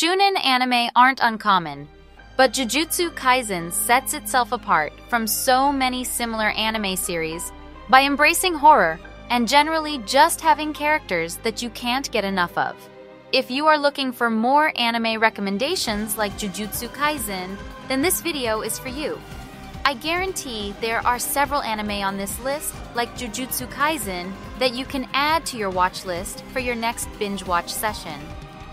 Shounen anime aren't uncommon, but Jujutsu Kaisen sets itself apart from so many similar anime series by embracing horror and generally just having characters that you can't get enough of. If you are looking for more anime recommendations like Jujutsu Kaisen, then this video is for you. I guarantee there are several anime on this list, like Jujutsu Kaisen, that you can add to your watch list for your next binge watch session.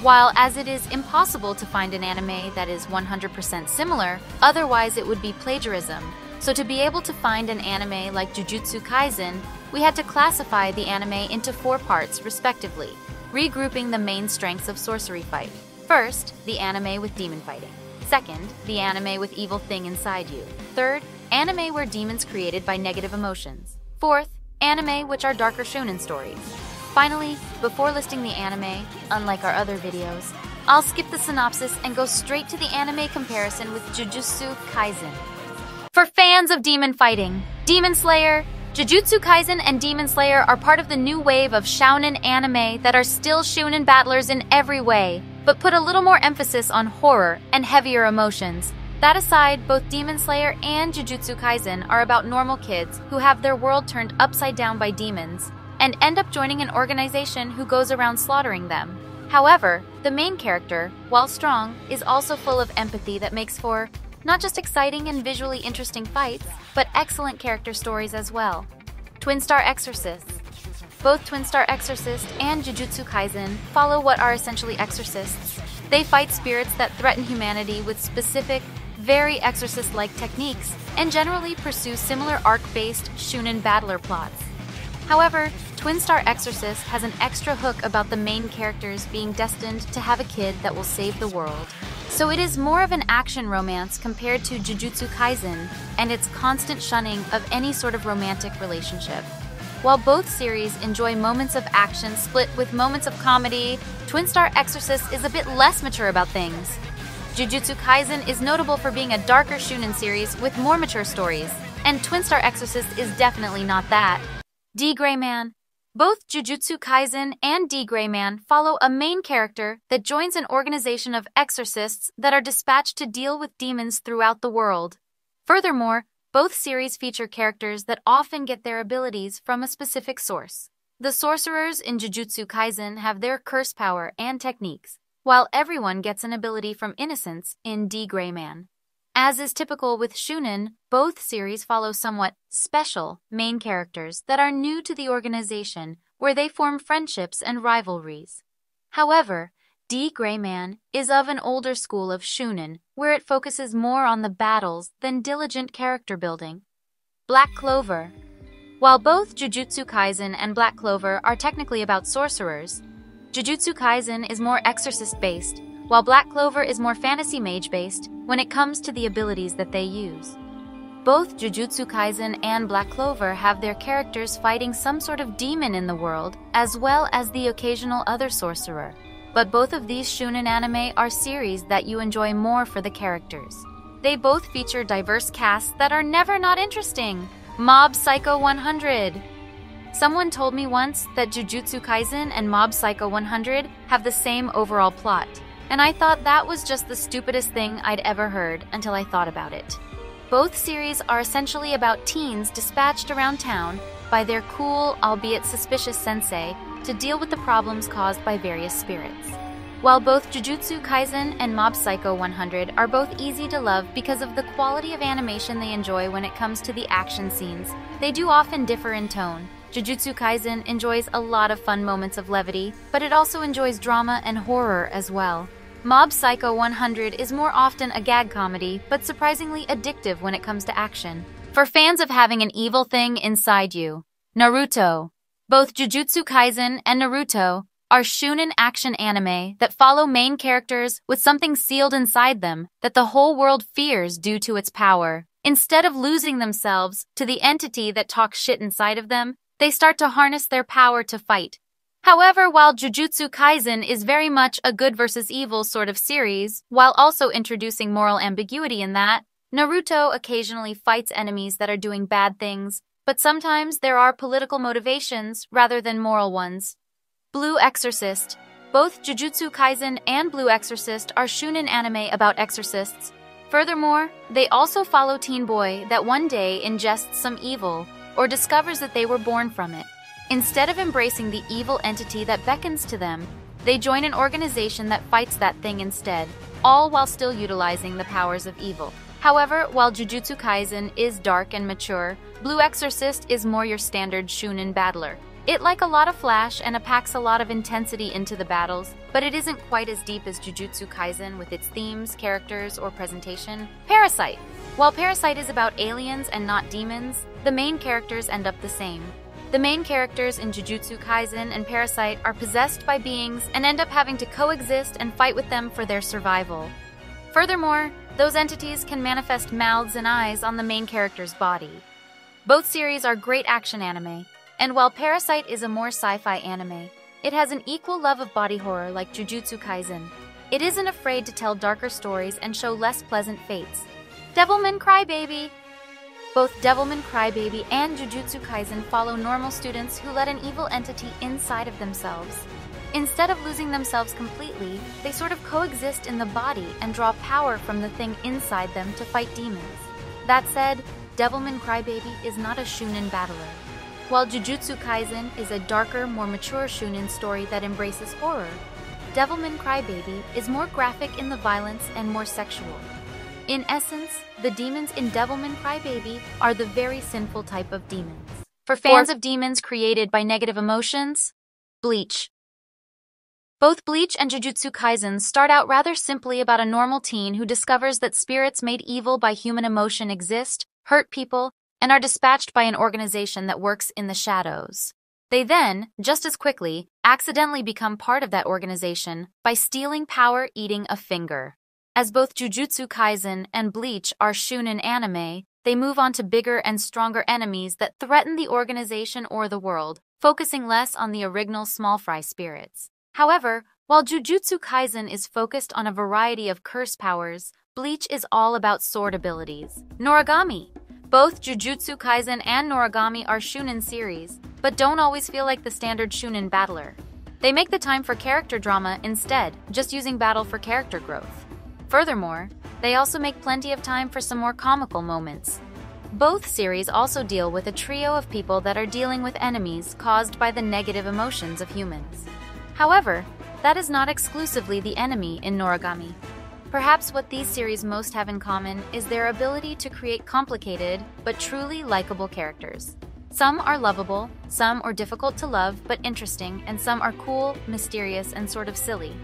While as it is impossible to find an anime that is 100% similar, otherwise it would be plagiarism. So to be able to find an anime like Jujutsu Kaisen, we had to classify the anime into 4 parts respectively, regrouping the main strengths of sorcery fight. First, the anime with demon fighting. Second, the anime with evil thing inside you. Third, anime where demons created by negative emotions. Fourth, anime which are darker shonen stories. Finally, before listing the anime, unlike our other videos, I'll skip the synopsis and go straight to the anime comparison with Jujutsu Kaisen. For fans of demon fighting, Demon Slayer, Jujutsu Kaisen and Demon Slayer are part of the new wave of shounen anime that are still shounen battlers in every way, but put a little more emphasis on horror and heavier emotions. That aside, both Demon Slayer and Jujutsu Kaisen are about normal kids who have their world turned upside down by demons and end up joining an organization who goes around slaughtering them. However, the main character, while strong, is also full of empathy that makes for not just exciting and visually interesting fights, but excellent character stories as well. Twin Star Exorcists. Both Twin Star Exorcist and Jujutsu Kaisen follow what are essentially exorcists. They fight spirits that threaten humanity with specific, very exorcist-like techniques, and generally pursue similar arc-based shounen battler plots. However, Twin Star Exorcist has an extra hook about the main characters being destined to have a kid that will save the world. So it is more of an action romance compared to Jujutsu Kaisen and its constant shunning of any sort of romantic relationship. While both series enjoy moments of action split with moments of comedy, Twin Star Exorcist is a bit less mature about things. Jujutsu Kaisen is notable for being a darker shounen series with more mature stories, and Twin Star Exorcist is definitely not that. D. Gray Man. Both Jujutsu Kaisen and D. Gray Man follow a main character that joins an organization of exorcists that are dispatched to deal with demons throughout the world. Furthermore, both series feature characters that often get their abilities from a specific source. The sorcerers in Jujutsu Kaisen have their curse power and techniques, while everyone gets an ability from innocence in D. Gray Man. As is typical with shounen, both series follow somewhat special main characters that are new to the organization, where they form friendships and rivalries. However, D. Gray Man is of an older school of shounen, where it focuses more on the battles than diligent character building. Black Clover. While both Jujutsu Kaisen and Black Clover are technically about sorcerers, Jujutsu Kaisen is more exorcist-based, while Black Clover is more fantasy mage-based when it comes to the abilities that they use. Both Jujutsu Kaisen and Black Clover have their characters fighting some sort of demon in the world, as well as the occasional other sorcerer. But both of these shounen anime are series that you enjoy more for the characters. They both feature diverse casts that are never not interesting. Mob Psycho 100. Someone told me once that Jujutsu Kaisen and Mob Psycho 100 have the same overall plot, and I thought that was just the stupidest thing I'd ever heard until I thought about it. Both series are essentially about teens dispatched around town by their cool, albeit suspicious sensei to deal with the problems caused by various spirits. While both Jujutsu Kaisen and Mob Psycho 100 are both easy to love because of the quality of animation they enjoy when it comes to the action scenes, they do often differ in tone. Jujutsu Kaisen enjoys a lot of fun moments of levity, but it also enjoys drama and horror as well. Mob Psycho 100 is more often a gag comedy, but surprisingly addictive when it comes to action. For fans of having an evil thing inside you, Naruto. Both Jujutsu Kaisen and Naruto are shounen action anime that follow main characters with something sealed inside them that the whole world fears due to its power. Instead of losing themselves to the entity that talks shit inside of them, they start to harness their power to fight. However, while Jujutsu Kaisen is very much a good versus evil sort of series, while also introducing moral ambiguity in that, Naruto occasionally fights enemies that are doing bad things, but sometimes there are political motivations rather than moral ones. Blue Exorcist. Both Jujutsu Kaisen and Blue Exorcist are shonen anime about exorcists. Furthermore, they also follow teen boy that one day ingests some evil or discovers that they were born from it. Instead of embracing the evil entity that beckons to them, they join an organization that fights that thing instead, all while still utilizing the powers of evil. However, while Jujutsu Kaisen is dark and mature, Blue Exorcist is more your standard shonen battler. It like a lot of flash and packs a lot of intensity into the battles, but it isn't quite as deep as Jujutsu Kaisen with its themes, characters, or presentation. Parasyte. While Parasyte is about aliens and not demons, the main characters end up the same. The main characters in Jujutsu Kaisen and Parasyte are possessed by beings and end up having to coexist and fight with them for their survival. Furthermore, those entities can manifest mouths and eyes on the main character's body. Both series are great action anime, and while Parasyte is a more sci-fi anime, it has an equal love of body horror like Jujutsu Kaisen. It isn't afraid to tell darker stories and show less pleasant fates. Devilman Crybaby. Both Devilman Crybaby and Jujutsu Kaisen follow normal students who let an evil entity inside of themselves. Instead of losing themselves completely, they sort of coexist in the body and draw power from the thing inside them to fight demons. That said, Devilman Crybaby is not a shonen battler. While Jujutsu Kaisen is a darker, more mature shonen story that embraces horror, Devilman Crybaby is more graphic in the violence and more sexual. In essence, the demons in Devilman Crybaby are the very sinful type of demons. For fans of demons created by negative emotions, Bleach. Both Bleach and Jujutsu Kaisen start out rather simply about a normal teen who discovers that spirits made evil by human emotion exist, hurt people, and are dispatched by an organization that works in the shadows. They then, just as quickly, accidentally become part of that organization by stealing power eating a finger. As both Jujutsu Kaisen and Bleach are shonen anime, they move on to bigger and stronger enemies that threaten the organization or the world, focusing less on the original small fry spirits. However, while Jujutsu Kaisen is focused on a variety of curse powers, Bleach is all about sword abilities. Noragami. Both Jujutsu Kaisen and Noragami are shonen series, but don't always feel like the standard shonen battler. They make the time for character drama instead, just using battle for character growth. Furthermore, they also make plenty of time for some more comical moments. Both series also deal with a trio of people that are dealing with enemies caused by the negative emotions of humans. However, that is not exclusively the enemy in Noragami. Perhaps what these series most have in common is their ability to create complicated but truly likable characters. Some are lovable, some are difficult to love but interesting, and some are cool, mysterious, and sort of silly.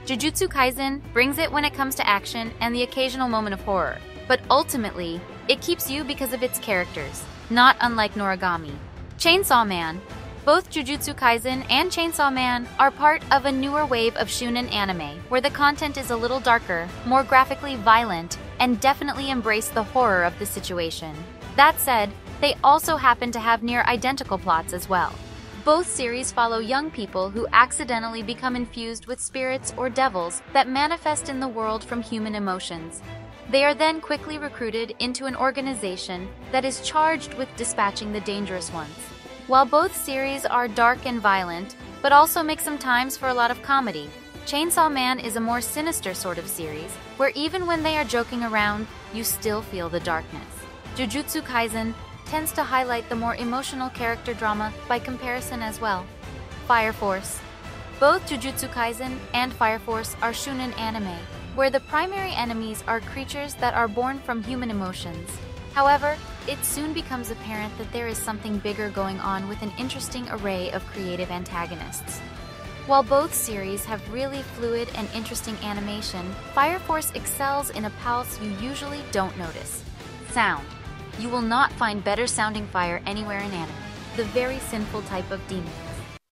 Jujutsu Kaisen brings it when it comes to action and the occasional moment of horror, but ultimately, it keeps you because of its characters, not unlike Noragami. Chainsaw Man. Both Jujutsu Kaisen and Chainsaw Man are part of a newer wave of shonen anime, where the content is a little darker, more graphically violent, and definitely embrace the horror of the situation. That said, they also happen to have near identical plots as well. Both series follow young people who accidentally become infused with spirits or devils that manifest in the world from human emotions. They are then quickly recruited into an organization that is charged with dispatching the dangerous ones. While both series are dark and violent, but also make some times for a lot of comedy, Chainsaw Man is a more sinister sort of series, where even when they are joking around, you still feel the darkness. Jujutsu Kaisen tends to highlight the more emotional character drama by comparison as well. Fire Force. Both Jujutsu Kaisen and Fire Force are shonen anime, where the primary enemies are creatures that are born from human emotions. However, it soon becomes apparent that there is something bigger going on with an interesting array of creative antagonists. While both series have really fluid and interesting animation, Fire Force excels in a pulse you usually don't notice. Sound. You will not find better sounding fire anywhere in anime, the very sinful type of demons.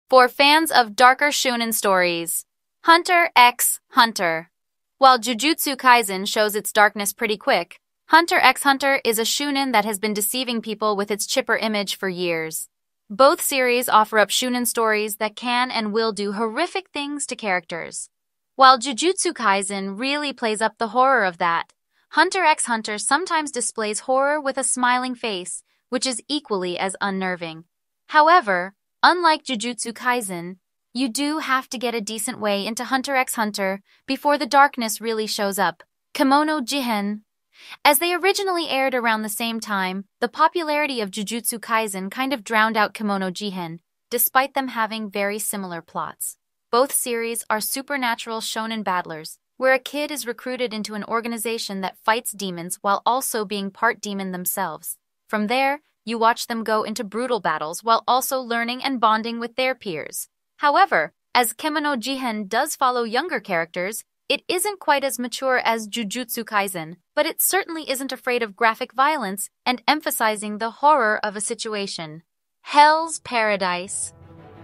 For fans of darker shonen stories, Hunter x Hunter. While Jujutsu Kaisen shows its darkness pretty quick, Hunter x Hunter is a shonen that has been deceiving people with its chipper image for years. Both series offer up shonen stories that can and will do horrific things to characters. While Jujutsu Kaisen really plays up the horror of that, Hunter x Hunter sometimes displays horror with a smiling face, which is equally as unnerving. However, unlike Jujutsu Kaisen, you do have to get a decent way into Hunter x Hunter before the darkness really shows up. Kemono Jihen. As they originally aired around the same time, the popularity of Jujutsu Kaisen kind of drowned out Kemono Jihen, despite them having very similar plots. Both series are supernatural shonen battlers, where a kid is recruited into an organization that fights demons while also being part demon themselves. From there, you watch them go into brutal battles while also learning and bonding with their peers. However, as Kemono Jihen does follow younger characters, it isn't quite as mature as Jujutsu Kaisen, but it certainly isn't afraid of graphic violence and emphasizing the horror of a situation. Hell's Paradise.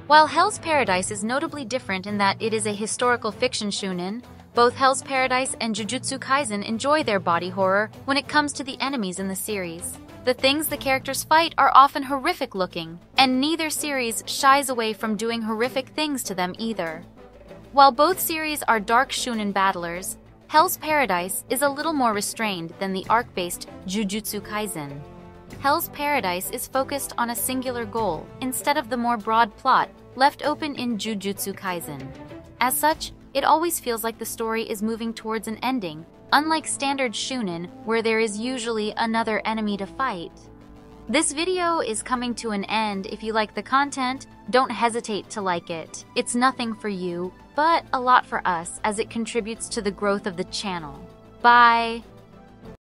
While Hell's Paradise is notably different in that it is a historical fiction shounen, both Hell's Paradise and Jujutsu Kaisen enjoy their body horror when it comes to the enemies in the series. The things the characters fight are often horrific looking, and neither series shies away from doing horrific things to them either. While both series are dark shounen battlers, Hell's Paradise is a little more restrained than the arc-based Jujutsu Kaisen. Hell's Paradise is focused on a singular goal instead of the more broad plot left open in Jujutsu Kaisen. As such, it always feels like the story is moving towards an ending, unlike standard shounen where there is usually another enemy to fight. This video is coming to an end. If you like the content, don't hesitate to like it. It's nothing for you, but a lot for us as it contributes to the growth of the channel. Bye!